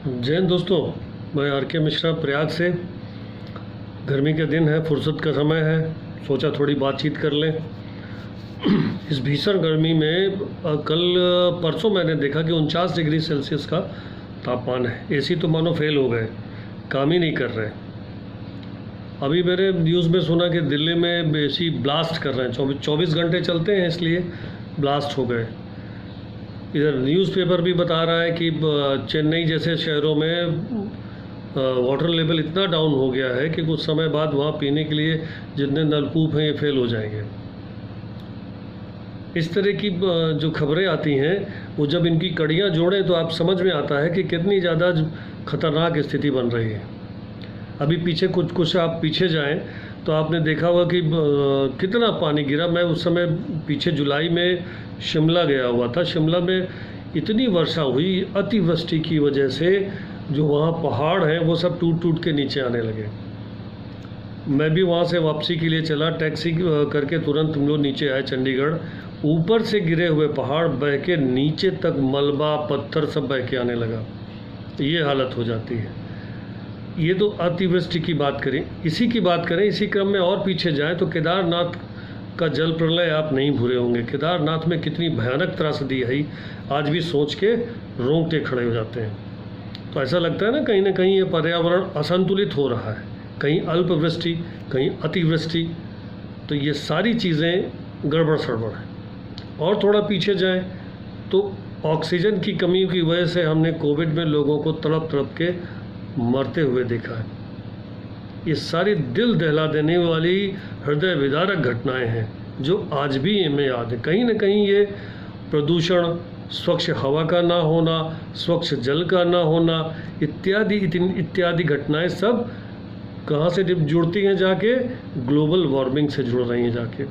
जय हिंद दोस्तों, मैं आर के मिश्रा प्रयाग से। गर्मी के दिन है, फुर्सत का समय है, सोचा थोड़ी बातचीत कर लें। इस भीषण गर्मी में कल परसों मैंने देखा कि 49 डिग्री सेल्सियस का तापमान है। एसी तो मानो फेल हो गए, काम ही नहीं कर रहे। अभी मैंने न्यूज़ में सुना कि दिल्ली में एसी ब्लास्ट कर रहे हैं, 24 घंटे चलते हैं इसलिए ब्लास्ट हो गए। इधर न्यूज़पेपर भी बता रहा है कि चेन्नई जैसे शहरों में वाटर लेवल इतना डाउन हो गया है कि कुछ समय बाद वहाँ पीने के लिए जितने नलकूप हैं ये फेल हो जाएंगे। इस तरह की जो खबरें आती हैं वो जब इनकी कड़ियाँ जोड़ें तो आप समझ में आता है कि कितनी ज़्यादा ख़तरनाक स्थिति बन रही है। अभी पीछे कुछ आप पीछे जाएं तो आपने देखा होगा कि कितना पानी गिरा। मैं उस समय पीछे जुलाई में शिमला गया हुआ था। शिमला में इतनी वर्षा हुई, अतिवृष्टि की वजह से जो वहाँ पहाड़ हैं वो सब टूट टूट के नीचे आने लगे। मैं भी वहाँ से वापसी के लिए चला, टैक्सी करके तुरंत हम लोग नीचे आए चंडीगढ़। ऊपर से गिरे हुए पहाड़ बह के नीचे तक मलबा पत्थर सब बह के आने लगा। ये हालत हो जाती है। ये तो अतिवृष्टि की बात करें। इसी की बात करें, इसी क्रम में और पीछे जाएं तो केदारनाथ का जल प्रलय आप नहीं भूले होंगे। केदारनाथ में कितनी भयानक त्रासदी आई, आज भी सोच के रोंगटे खड़े हो जाते हैं। तो ऐसा लगता है ना कहीं ये पर्यावरण असंतुलित हो रहा है, कहीं अल्पवृष्टि, कहीं अतिवृष्टि। तो ये सारी चीज़ें गड़बड़ सड़बड़ है। और थोड़ा पीछे जाएं तो ऑक्सीजन की कमी की वजह से हमने कोविड में लोगों को तड़प तड़प के मरते हुए देखा है। ये सारी दिल दहला देने वाली हृदय विदारक घटनाएं हैं जो आज भी हमें याद है। कहीं ना कहीं ये प्रदूषण, स्वच्छ हवा का ना होना, स्वच्छ जल का ना होना, इत्यादि घटनाएं सब कहाँ से जुड़ती हैं? जाके ग्लोबल वार्मिंग से जुड़ रही हैं जाके।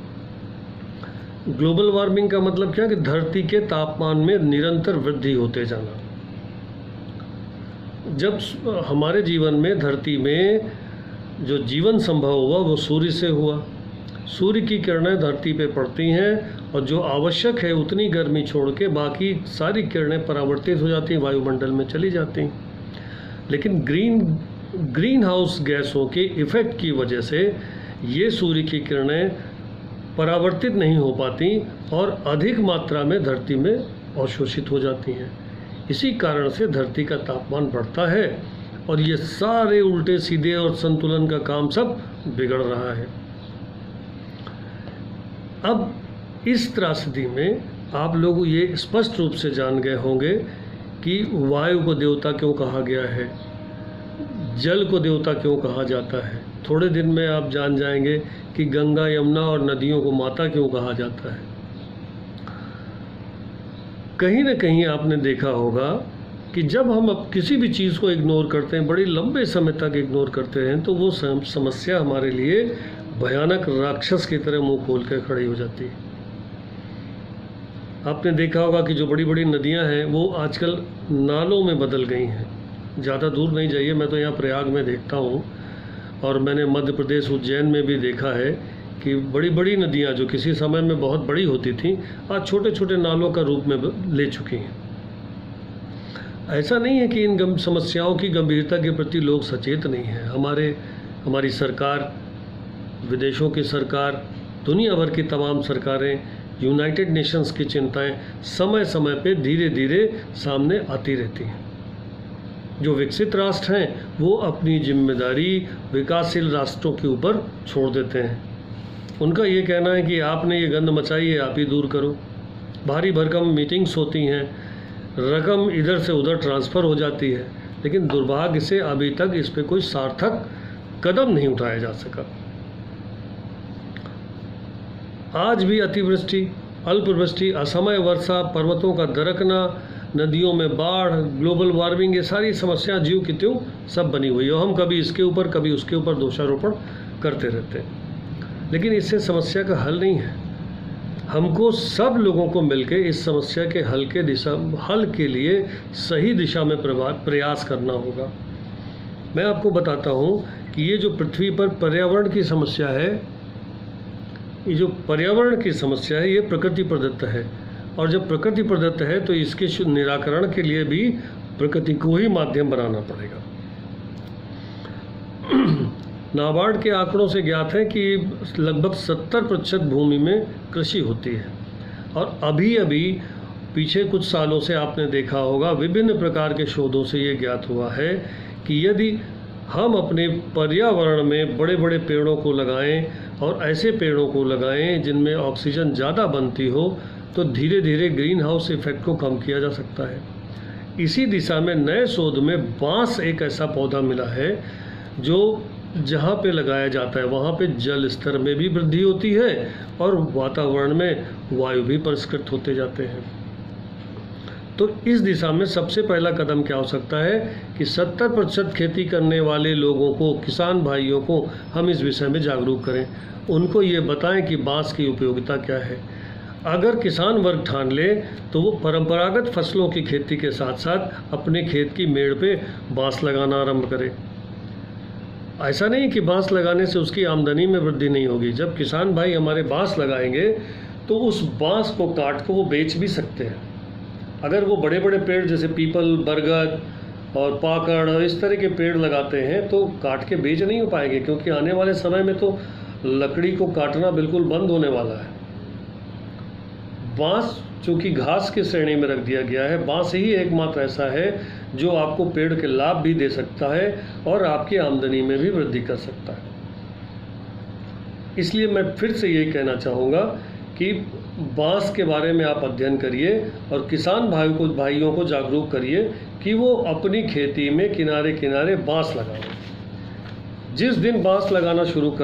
ग्लोबल वार्मिंग का मतलब क्या कि धरती के तापमान में निरंतर वृद्धि होते जाना। जब हमारे जीवन में धरती में जो जीवन संभव हुआ वो सूर्य से हुआ। सूर्य की किरणें धरती पे पड़ती हैं और जो आवश्यक है उतनी गर्मी छोड़ के बाकी सारी किरणें परावर्तित हो जाती हैं, वायुमंडल में चली जाती हैं। लेकिन ग्रीन हाउस गैसों के इफ़ेक्ट की वजह से ये सूर्य की किरणें परावर्तित नहीं हो पाती और अधिक मात्रा में धरती में अवशोषित हो जाती हैं। इसी कारण से धरती का तापमान बढ़ता है और ये सारे उल्टे सीधे और संतुलन का काम सब बिगड़ रहा है। अब इस त्रासदी में आप लोग ये स्पष्ट रूप से जान गए होंगे कि वायु को देवता क्यों कहा गया है, जल को देवता क्यों कहा जाता है। थोड़े दिन में आप जान जाएंगे कि गंगा, यमुना और नदियों को माता क्यों कहा जाता है। कहीं ना कहीं आपने देखा होगा कि जब हम अब किसी भी चीज़ को इग्नोर करते हैं, बड़ी लंबे समय तक इग्नोर करते हैं, तो वो समस्या हमारे लिए भयानक राक्षस की तरह मुंह खोल कर खड़ी हो जाती है। आपने देखा होगा कि जो बड़ी बड़ी नदियां हैं वो आजकल नालों में बदल गई हैं। ज़्यादा दूर नहीं जाइए, मैं तो यहाँ प्रयाग में देखता हूँ और मैंने मध्य प्रदेश उज्जैन में भी देखा है कि बड़ी बड़ी नदियाँ जो किसी समय में बहुत बड़ी होती थीं आज छोटे छोटे नालों का रूप में ले चुकी हैं। ऐसा नहीं है कि इन समस्याओं की गंभीरता के प्रति लोग सचेत नहीं हैं। हमारी सरकार, विदेशों की सरकार, दुनिया भर की तमाम सरकारें, यूनाइटेड नेशंस की चिंताएं समय समय पे धीरे धीरे सामने आती रहती हैं। जो विकसित राष्ट्र हैं वो अपनी जिम्मेदारी विकासशील राष्ट्रों के ऊपर छोड़ देते हैं। उनका ये कहना है कि आपने ये गंद मचाई है, आप ही दूर करो। भारी भरकम मीटिंग्स होती हैं, रकम इधर से उधर ट्रांसफ़र हो जाती है, लेकिन दुर्भाग्य से अभी तक इस पे कोई सार्थक कदम नहीं उठाया जा सका। आज भी अतिवृष्टि, अल्पवृष्टि, असमय वर्षा, पर्वतों का दरकना, नदियों में बाढ़, ग्लोबल वार्मिंग, ये सारी समस्या ज्यों की त्यों सब बनी हुई है। हम कभी इसके ऊपर कभी उसके ऊपर दोषारोपण करते रहते हैं, लेकिन इससे समस्या का हल नहीं है। हमको सब लोगों को मिलकर इस समस्या के हल के लिए सही दिशा में प्रयास करना होगा। मैं आपको बताता हूँ कि ये जो पृथ्वी पर पर्यावरण की समस्या है, ये जो पर्यावरण की समस्या है ये प्रकृति प्रदत्त है और जब प्रकृति प्रदत्त है तो इसके निराकरण के लिए भी प्रकृति को ही माध्यम बनाना पड़ेगा। नाबार्ड के आंकड़ों से ज्ञात है कि लगभग 70% भूमि में कृषि होती है, और अभी अभी पीछे कुछ सालों से आपने देखा होगा विभिन्न प्रकार के शोधों से ये ज्ञात हुआ है कि यदि हम अपने पर्यावरण में बड़े बड़े पेड़ों को लगाएं और ऐसे पेड़ों को लगाएं जिनमें ऑक्सीजन ज़्यादा बनती हो, तो धीरे धीरे ग्रीन हाउस इफ़ेक्ट को कम किया जा सकता है। इसी दिशा में नए शोध में बांस एक ऐसा पौधा मिला है जो जहाँ पे लगाया जाता है वहाँ पे जल स्तर में भी वृद्धि होती है और वातावरण में वायु भी परिष्कृत होते जाते हैं। तो इस दिशा में सबसे पहला कदम क्या हो सकता है कि 70% खेती करने वाले लोगों को, किसान भाइयों को हम इस विषय में जागरूक करें, उनको ये बताएं कि बांस की उपयोगिता क्या है। अगर किसान वर्ग ठान ले तो वो परंपरागत फसलों की खेती के साथ साथ अपने खेत की मेड़ पे बांस लगाना आरंभ करे। ऐसा नहीं कि बांस लगाने से उसकी आमदनी में वृद्धि नहीं होगी। जब किसान भाई हमारे बांस लगाएंगे तो उस बांस को काट को वो बेच भी सकते हैं। अगर वो बड़े बड़े पेड़ जैसे पीपल, बरगद और पाकड़ और इस तरह के पेड़ लगाते हैं तो काट के बेच नहीं हो पाएंगे, क्योंकि आने वाले समय में तो लकड़ी को काटना बिल्कुल बंद होने वाला है। बांस चूँकि घास की श्रेणी में रख दिया गया है, बांस ही एकमात्र ऐसा है जो आपको पेड़ के लाभ भी दे सकता है और आपकी आमदनी में भी वृद्धि कर सकता है। इसलिए मैं फिर से यही कहना चाहूँगा कि बांस के बारे में आप अध्ययन करिए और किसान भाइयों को जागरूक करिए कि वो अपनी खेती में किनारे किनारे बांस लगाएं। जिस दिन बांस लगाना शुरू कर